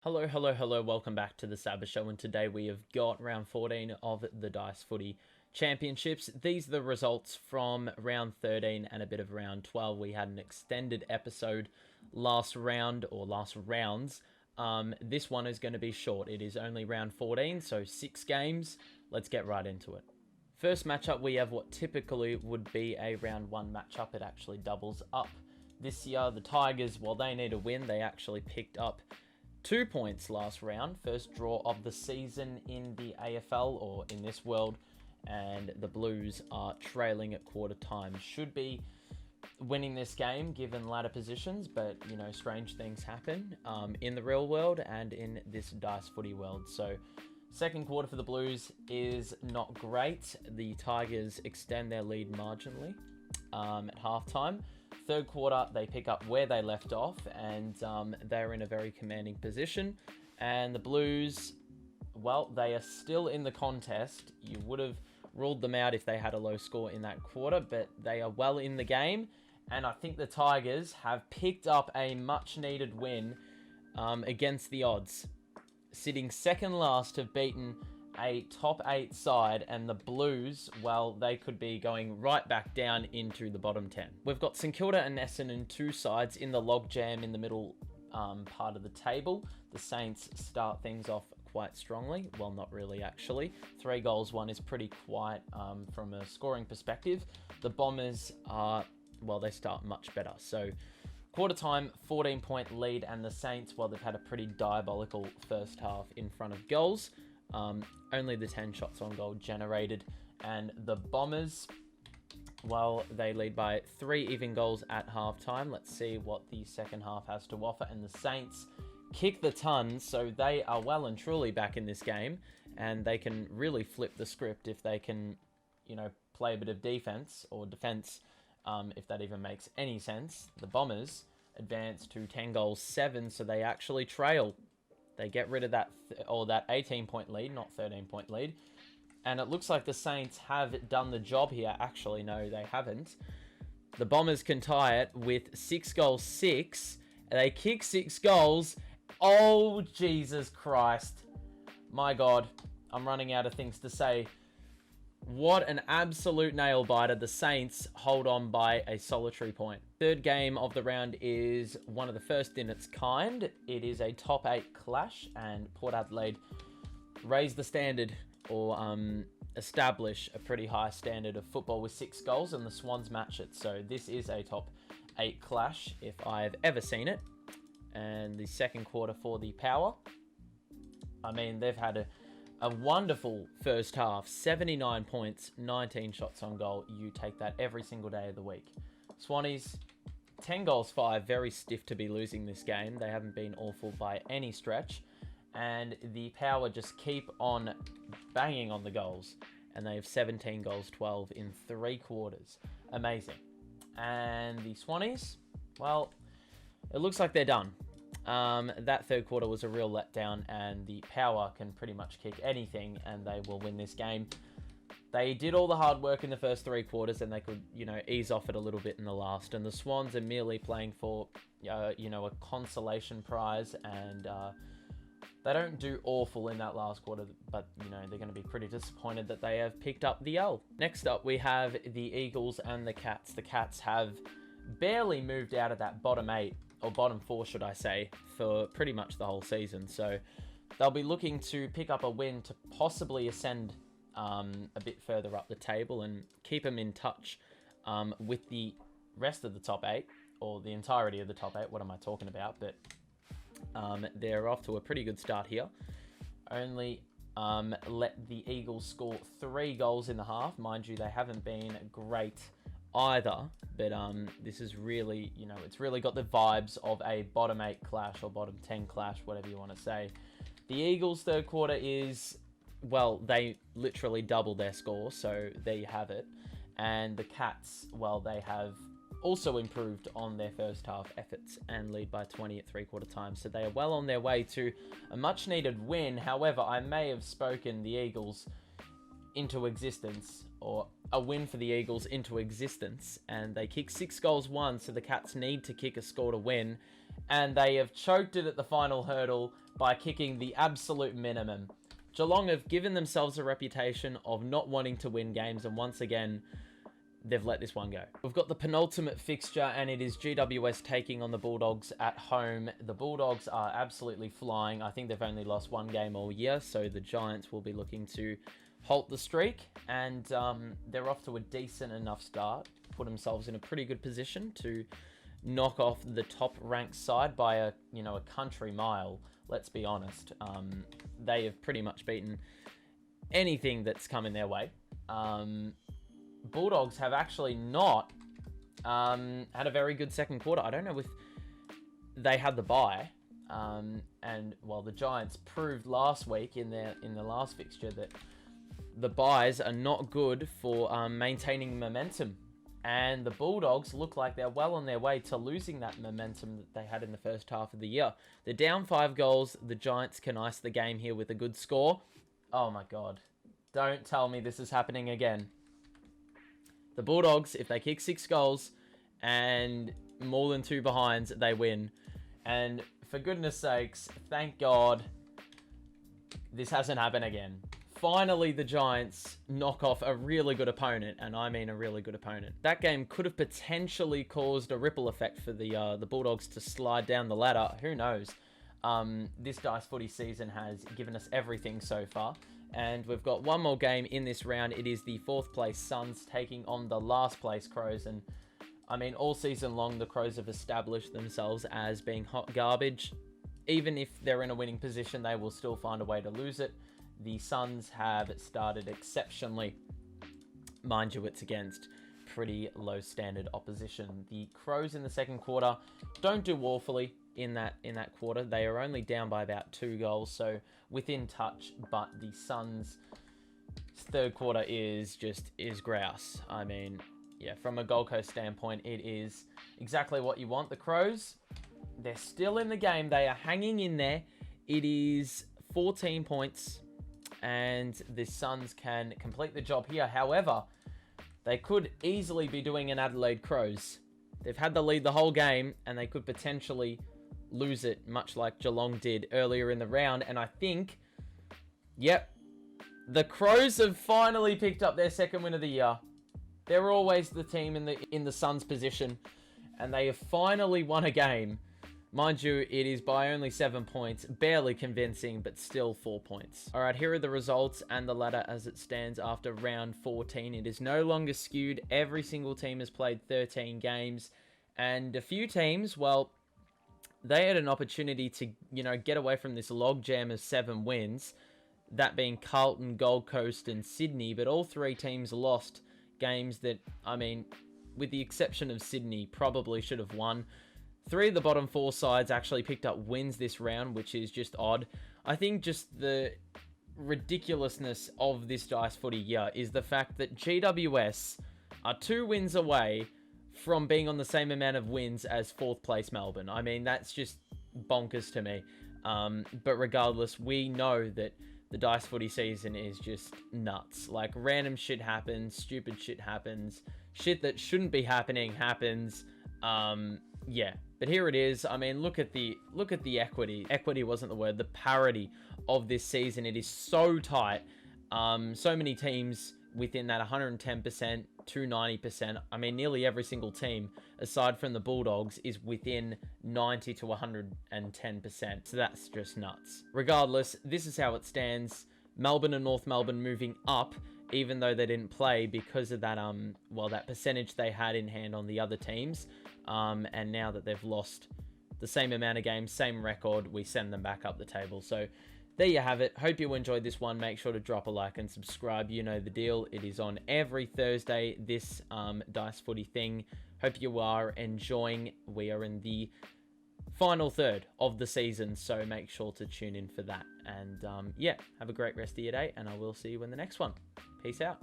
Hello, hello, hello, welcome back to the Saba Show, and today we have got round 14 of the Dice Footy Championships. These are the results from round 13 and a bit of round 12. We had an extended episode last round, or last rounds. This one is going to be short. It is only round 14, so 6 games. Let's get right into it. First matchup, we have what typically would be a round 1 matchup. It actually doubles up. This year, the Tigers, while they need a win, they actually picked up 2 points last round, first draw of the season in the AFL, or in this world, and the Blues are trailing at quarter time. Should be winning this game given ladder positions, but you know, strange things happen in the real world and in this Dice Footy world. So second quarter for the Blues is not great. The Tigers extend their lead marginally at halftime. Third quarter, they pick up where they left off, and they're in a very commanding position. And the Blues, well, they are still in the contest. You would have ruled them out if they had a low score in that quarter, but they are well in the game. And I think the Tigers have picked up a much-needed win against the odds. Sitting second last, have beaten a top 8 side, and the Blues, well, they could be going right back down into the bottom 10. We've got St Kilda and Essendon, 2 sides in the logjam in the middle part of the table. The Saints start things off quite strongly. Well, not really, actually. 3 goals, 1 is pretty quiet from a scoring perspective. The Bombers are, well, they start much better. So quarter time, 14-point lead, and the Saints, well, they've had a pretty diabolical first half in front of goals. Only the 10 shots on goal generated, and the Bombers, well, they lead by 3 even goals at halftime. Let's see what the second half has to offer. And the Saints kick the tons, so they are well and truly back in this game, and they can really flip the script if they can, you know, play a bit of defense, or defense, if that even makes any sense. The Bombers advance to 10 goals, 7, so they actually trail. They get rid of that 18-point lead, not 13-point lead. And it looks like the Saints have done the job here. Actually, no, they haven't. The Bombers can tie it with 6 goals, 6. They kick 6 goals. Oh, Jesus Christ. My God, I'm running out of things to say. What an absolute nail-biter. The Saints hold on by a solitary point. Third game of the round is one of the first in its kind. It is a top 8 clash, and Port Adelaide raise the standard, or establish a pretty high standard of football with 6 goals, and the Swans match it. So this is a top 8 clash if I've ever seen it. And the second quarter for the Power, I mean, they've had a wonderful first half. 79 points, 19 shots on goal. You take that every single day of the week. Swannies, 10 goals, 5. Very stiff to be losing this game. They haven't been awful by any stretch. And the Power just keep on banging on the goals. And they have 17 goals, 12 in 3 quarters. Amazing. And the Swannies, well, it looks like they're done. That third quarter was a real letdown, and the Power can pretty much kick anything and they will win this game. They did all the hard work in the first 3 quarters, and they could, you know, ease off it a little bit in the last. And the Swans are merely playing for, you know, a consolation prize, and they don't do awful in that last quarter, but, you know, they're going to be pretty disappointed that they have picked up the L. Next up, we have the Eagles and the Cats. The Cats have barely moved out of that bottom 8, or bottom 4, should I say, for pretty much the whole season. So they'll be looking to pick up a win to possibly ascend a bit further up the table and keep them in touch with the rest of the top 8, or the entirety of the top 8. What am I talking about? But they're off to a pretty good start here. Only let the Eagles score 3 goals in the half. Mind you, they haven't been great either, but this is really, you know, it's really got the vibes of a bottom 8 clash, or bottom 10 clash, whatever you want to say. The Eagles' third quarter is, well, they literally doubled their score, so there you have it. And the Cats, well, they have also improved on their first half efforts and lead by 20 at 3/4 time, so they are well on their way to a much needed win. However, I may have spoken the Eagles into existence, or a win for the Eagles into existence, and they kick 6 goals, 1, so the Cats need to kick a score to win. and they have choked it at the final hurdle by kicking the absolute minimum. Geelong have given themselves a reputation of not wanting to win games, and once again, they've let this one go. We've got the penultimate fixture, and it is GWS taking on the Bulldogs at home. The Bulldogs are absolutely flying. I think they've only lost one game all year, so the Giants will be looking to halt the streak, and they're off to a decent enough start, put themselves in a pretty good position to knock off the top-ranked side by a country mile. Let's be honest. They have pretty much beaten anything that's come in their way. Bulldogs have actually not had a very good second quarter. I don't know if they had the bye, and well, the Giants proved last week in the last fixture that the byes are not good for maintaining momentum, and the Bulldogs look like they're well on their way to losing that momentum that they had in the first half of the year. They're down 5 goals. The Giants can ice the game here with a good score. Oh my God, don't tell me this is happening again. The Bulldogs, if they kick 6 goals and more than 2 behinds, they win. And for goodness sakes, thank God this hasn't happened again. Finally, the Giants knock off a really good opponent, and I mean a really good opponent. That game could have potentially caused a ripple effect for the Bulldogs to slide down the ladder. Who knows? This Dice Footy season has given us everything so far. And we've got one more game in this round. It is the 4th place Suns taking on the last place Crows. And I mean, all season long, the Crows have established themselves as being hot garbage. Even if they're in a winning position, they will still find a way to lose it. The Suns have started exceptionally. Mind you, it's against pretty low standard opposition. The Crows in the second quarter don't do woefully in that quarter. They are only down by about 2 goals, so within touch, but the Suns' third quarter is grouse. I mean, yeah, from a Gold Coast standpoint, it is exactly what you want. The Crows, they're still in the game. They are hanging in there. It is 14 points, and the Suns can complete the job here. However, they could easily be doing an Adelaide Crows. They've had the lead the whole game, and they could potentially lose it, much like Geelong did earlier in the round. And I think, yep, the Crows have finally picked up their second win of the year. They're always the team in the Suns' position, and they have finally won a game. Mind you, it is by only 7 points, barely convincing, but still 4 points. All right, here are the results and the ladder as it stands after round 14. It is no longer skewed. Every single team has played 13 games, and a few teams, well, they had an opportunity to, get away from this logjam of 7 wins, that being Carlton, Gold Coast, and Sydney, but all 3 teams lost games that, I mean, with the exception of Sydney, probably should have won. 3 of the bottom 4 sides actually picked up wins this round, which is just odd. I think just the ridiculousness of this Dice Footy year is the fact that GWS are 2 wins away from being on the same amount of wins as 4th place Melbourne. I mean, that's just bonkers to me. But regardless, we know that the Dice Footy season is just nuts. Like, random shit happens, stupid shit happens, shit that shouldn't be happening happens. Yeah, but here it is. I mean, look at the equity. Equity wasn't the word. The parity of this season. It is so tight. So many teams within that 110% to 90%. I mean, nearly every single team, aside from the Bulldogs, is within 90 to 110%. So that's just nuts. Regardless, this is how it stands. Melbourne and North Melbourne moving up, even though they didn't play because of that, that percentage they had in hand on the other teams. And now that they've lost the same amount of games, same record, we send them back up the table. So there you have it. Hope you enjoyed this one. Make sure to drop a like and subscribe. You know the deal. It is on every Thursday, this Dice Footy thing. Hope you are enjoying. We are in the final third of the season, so make sure to tune in for that. And yeah, have a great rest of your day, and I will see you in the next one. Peace out.